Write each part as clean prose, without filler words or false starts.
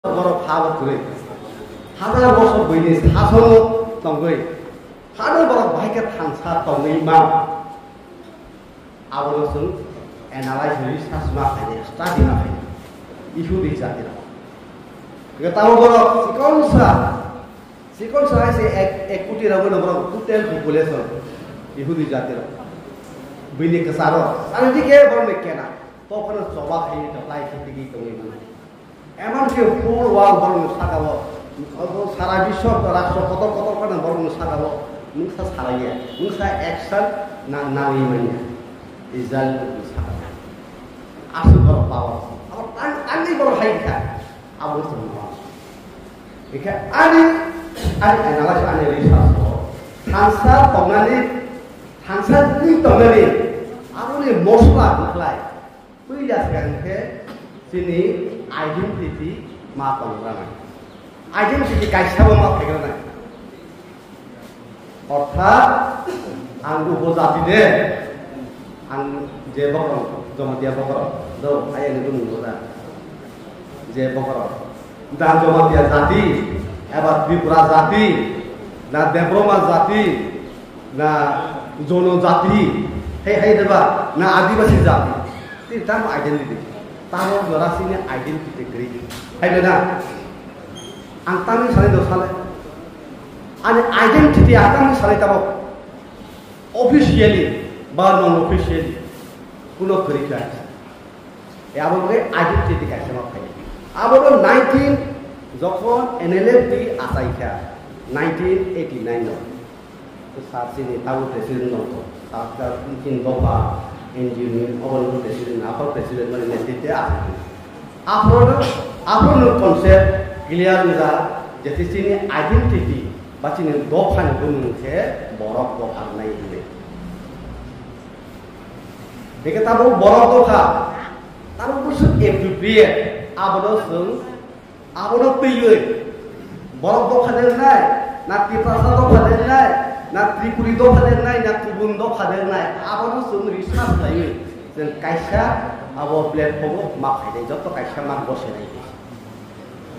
বড় ভাব করে হাজার বছর বইনি শাসন দংগৈ হাজার বড় ভাইকে থানসা দংগৈ মা আবলসং এনালাইজ রিসার্চ মা খাইনে স্টাডি মা খাইনে ইহু দি জাতি না এটা তাও বড় সিকনসা আছে এক কোটি রাবো বড় টোটাল পপুলেশন ইহু দি জাতি না বইনি কেসার সারিদিকে বড় মেকেনা তখন সবা খাইনে তলাই খেতে দংগৈ মানে এমনকি ফুল ওয়াল বরং সাজাবো সারা বিশ্ব রাষ্ট্র কত কত করে বরং সাজাবো মুখা সারাইয়া মুখা অ্যাকশন না নামি মানে রিজাল্ট সাজাবো আসল বড় পাওয়া আবার আনি বড় হাইখা আবু সামা এখা আনি এনালাইজ আনি রিসার্চ থানসা তংনানি থানসা নি তংনানি আরনি মশলা খালাই কইলা সাগানকে sini identity ma tonggrana identity kaisabo ma phegrana অর্থাৎ ang উপজাতি de ang je bokor jomatia bokor do ayen itu ngoda je bokor da jomatia jati ebar tripura jati na debroma jati na jono jati hei deba na adivasi jati itu identity tahu durasinya identity grid. Ada na, antami saling dosale. Ane identity antami saling tahu officially, bar non officially, kuno grid lah. Ya abang identity kaisa mak kaya. Abang 19 jokon NLFD asaikya 1989 no. Tu saat sini tahu presiden no, saat mungkin dopa. Engineer orang presiden apa presiden mana nanti dia apa konsep clear juga jadi sini identity baca ni dokan gunung ke borok dokan naik ini jika tahu borok dokan tahu pusat appropriate apa do pilih borok dokan naik nanti pasal dokan naik na tripuri do khade nai na kubun do khade nai abono sum research lai jen kaisa abo platform ma khaide joto kaisa ma bose nai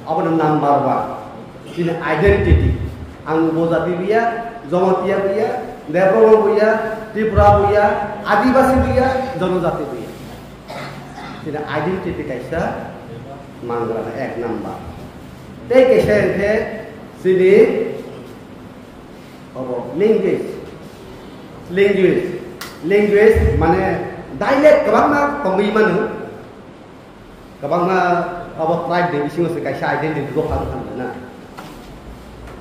abono number 1 sini identity ang bojati biya jomatia biya debroma biya tripura biya adivasi biya jonojati biya sini identity kaisa mangrana ek number te kaisa the sini language mana dialect kabang pembi mana kabang apa tribe de bising se kaisa identity do kan na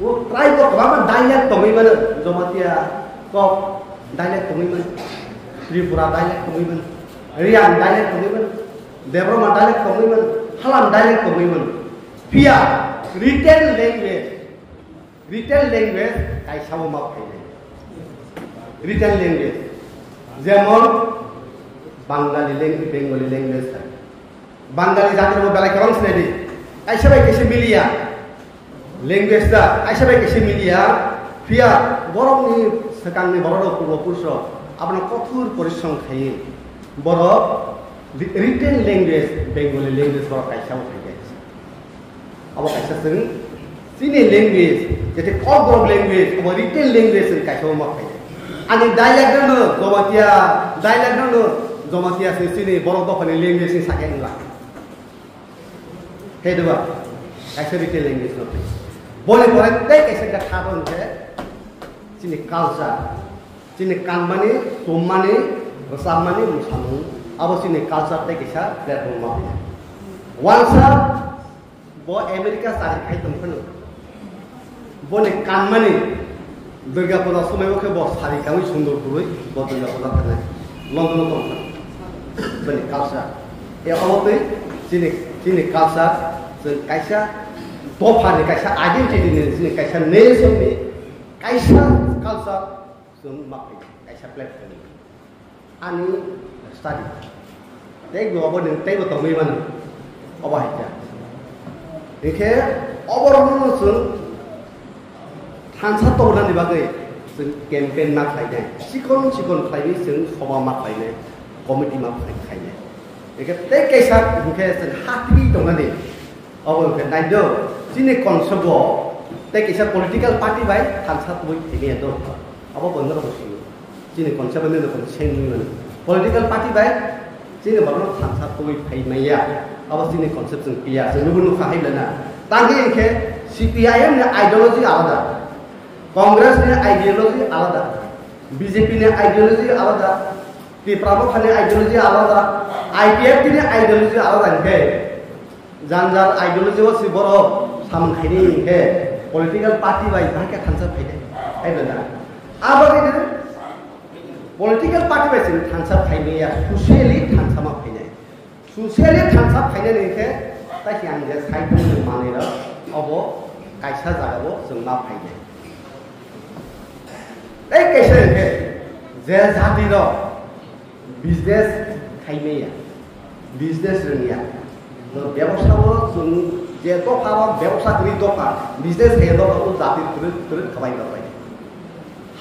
wo tribe ko kabang dialect pembi mana jomatia ko dialect pembi mana tripura dialect pembi mana rian dialect pembi mana debroma dialect pembi mana halam dialect pembi mana pia written language kaisa mo ma khaide written language যেমন বাঙালি language bengali language থাকে বাঙালি জাতির মধ্যে বেলা কেমন শ্রেণী কাইসা ভাই কেসে মিলিয়া language da কাইসা ভাই কেসে মিলিয়া ফিয়া বরংনি সেকাংনি বড় পূর্বপুরুষ আপনার কঠোর পরিশ্রম খাইয়ে বড় written language bengali language বড় কাইসা mo খাইয়ে আবার কাইসা sini language jadi core language atau written language kaisa mo khaide ani dialect no jomatia sini borok do khani language ni saken la hedwa kaisa written language no bole pore te kaisa ka thadon ke sini culture sini kanmani tumani rasamani musamu abo sini culture te kaisa platform ma once bo america sari khai tumkhano বনে কানমানি দুর্গা পূজা সময় ওকে বস সারি কামি সুন্দর করে দুর্গা পূজা থাকে London তো বনে culture এ অবতে চিনি কালচার কাইসা দফানি কাইসা আইডেন্টিটি চিনি কাইসা নেশন নি কাইসা কালচার जों माखै काइसा प्लेटफर्म आनि स्टाडि तेगो अबो तेगो तमै मानो अबाहिता देखे अबरनो जों थानसा तौनानि बागै जों केम्पेन मा खायनाय सिखन खायनि जों सभा मा खायनाय कमिटि मा खायनाय देखे ते काइसा बुखे जों हाति दंनानि अब के नाइदो जिने कॉन्सेप्ट वो ते किसा पॉलिटिकल पार्टी बाय थांसा तुई इने दो अब बंदर बसियो जिने कॉन्सेप्ट ने तो सेम नहीं पॉलिटिकल पार्टी बाय जिने बरनो थांसा तुई फैमैया अब जिने कॉन्सेप्ट जों पिया जों नुबुनु खाहायलना तांगे इनके सीपीआईएम ने आइडियोलॉजी आलादा कांग्रेस ने आइडियोलॉजी आलादा बीजेपी ने आइडियोलॉजी आलादा प्रमुख ने आइडियोलॉजी आलादा आईपीएफ ने आइडियोलॉजी आलादा इनके जानजार आइडियोलॉजी वो सिबरो सामखाइनी इनके पॉलिटिकल पार्टी बाय जाके थांसा फैदे आइबना अब इधर पॉलिटिकल पार्टी बाय जों थांसा फैनाया सोशली थांसा मा फैनाय सोशली थांसा फैनाय इनके ताकि आं जे साइड मानेरा अब कायसा जागाबो जों मा फैनाय ए कैसे इनके जे जाति रो बिजनेस खाइमेया बिजनेस रोंगिया व्यवसायो जों जे दफा व्यवसा करी दफा बिजनेस हे दफा जाति तुरु खबाय गबाय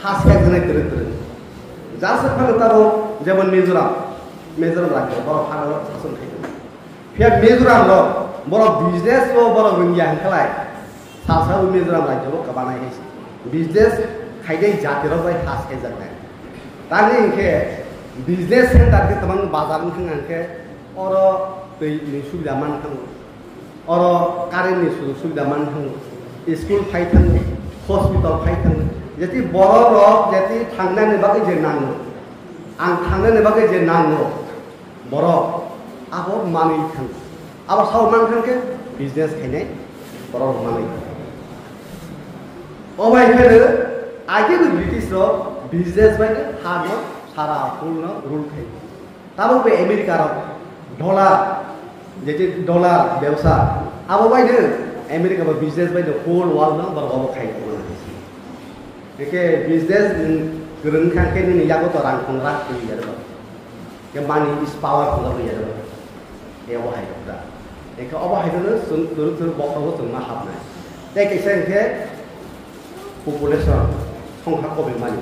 हासका जने तुरु जासे फलतारो जेबन मिजोराम राज्य बर भारत शासन खाइदों फिर मिजोराम रो बर बिजनेस रो बर रोंगिया हंखलाय सासा मिजोराम राज्य रो कबानाय है बिजनेस खाइदे जाति रो बाय हासके जानाय तानि इनके बिजनेस सेंटर के तमाम बाजार में खांगे और दै नि सुबिदा मान खांगो और कारेन्ट नि सुबिदा मान खांगो स्कूल फाइ खांगो हॉस्पिटल फाइ खांगो जति बर रक जति थांनानै बागै जे नांगो आं थांनानै बागै जे नांगो बर आबो मानै खांगो आबो साव मान खांगे बिजनेस खायनाय बर मानै अबाय फेरो आगे ब्रिटिश रो बिजनेस बायदि हानो सारा पूर्ण रूल थे तब पे अमेरिका डॉलर जेते डॉलर व्यवसाय अब बायदो अमेरिका में बिजनेस बायदो होल वर्ल्ड में बरबाव खायो एके बिजनेस गोरों खाके नि यागो तो रां खंग्रा फैयो आरो के मानी इज पावर खंग्रा फैयो आरो ए बाहायदा एके अबाहायदो जों दुरु बखाव जों मा हाबनाय ते कैसे के पपुलेशन संख्या कबे मानि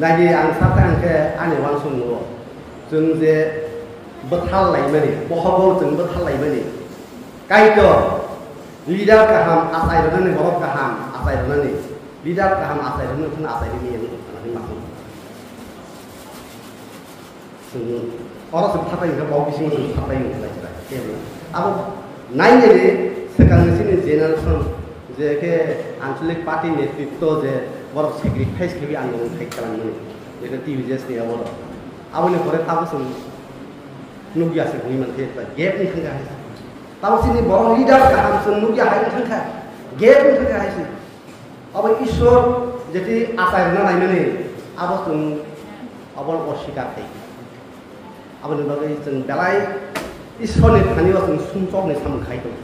नायदि आं साथा आंखे आनि वान संगो जों जे बथाल लाइमानि बहाबो जों बथाल लाइमानि काइतो लीडर गाहाम आसायरनानै बरफ गाहाम आसायरनानै लीडर गाहाम आसायरनानै थन आसायरनि होननानै माखौ जों अरस थाथाय इनका बावबिसिं जों थाथाय होनलायजरा केबो अब नायनि सिगांनि जेनेरेशन जे के आंचलिक पार्टी नेतृत्व जे बरफ सेक्रिफाइस के भी आंदोलन खाई खालामनानै बेखौ टिभि जेसनि आवर आवले भरे ताबो जों नुगिया से हुई मनथे गेप नि खंगा है ताबो सिनि बर लीडर गाहाम जों नुगिया हाय खंखा गेप नि खंगा है अब ईश्वर जेति आसायरना नायनानै आबो जों अबल अशिकार थायो अब नबागै जों बेलाय ईश्वरनि खानियाव जों सुंसबनि सामखायदों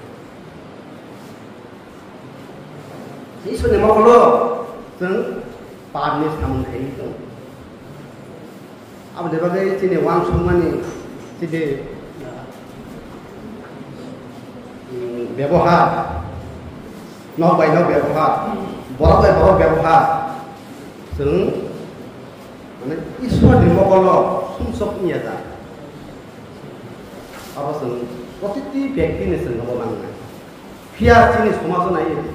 ईश्वरनि मावखौल' जों पारनि सामखाय दं अब नबागै जोंनि वान संमानि जिदि व्यवहार न बाय न व्यवहार बर बाय बर व्यवहार जों माने ईश्वरनि मावखौल' सुंसबनिया जा अब जों प्रतिति व्यक्तिनि जों नबनांनाय फिया जोंनि समाजाव नायो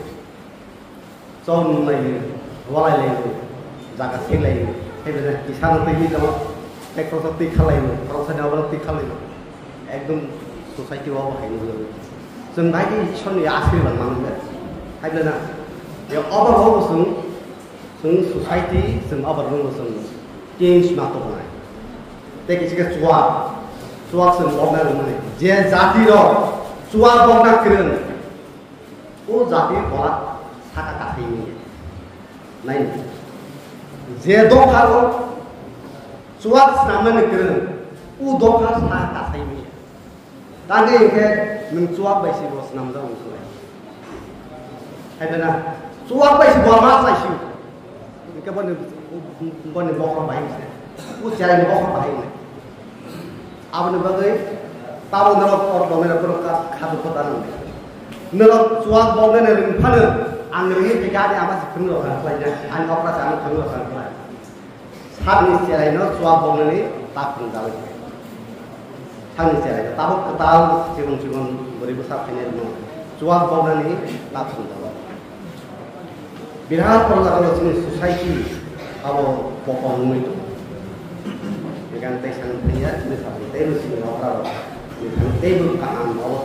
जौ नुलायो वलायलायो जागा सेलायो बेबायदिनो किसान तैनि दङ ट्रेक्टर तै खालायो फरायसालियाव तै खालायो एकदम ससाइटियाव बाहायनो जायो जों बायदि ईश्वरनि आशीर्बाद मानगोन हायब्लाना बे अबाव जों ससाइटि जों आबाद मावो जों चेंज मातोनाय ते किसिके चुवा जों बगना माने जे जाति र चुवा बगना किरन ओ जाति बला साका काथैनि नाय जे दखारो चुवा सामने किरन उ दखा साका काथैनि दागे के नों चुवा बायसि बस नाम जाउ सलाय हायना चुवा बायसि बमा साइसि के बने बखर बायसे उ चाइनि बखर बायने आबनो बागै ताबो नरक और बमेरा पर खादु पतान नरक चुवा बगने रिंफानो आं नोंनि टिकानि आबा सिखुनो खालायना आं अपरा जानो थाङो खालाय साबनि सेरायनो चुवा बगने ताखुं जाबाय साबनि सेरायनो ताबो कताल जीवन बोरैबो साफायनाय दङ jual bawnani langsung dalam. Biar kalau sini society abo bopong itu, dengan tesan pria, misalnya tebel sini orang, misalnya tebel kanan bawah.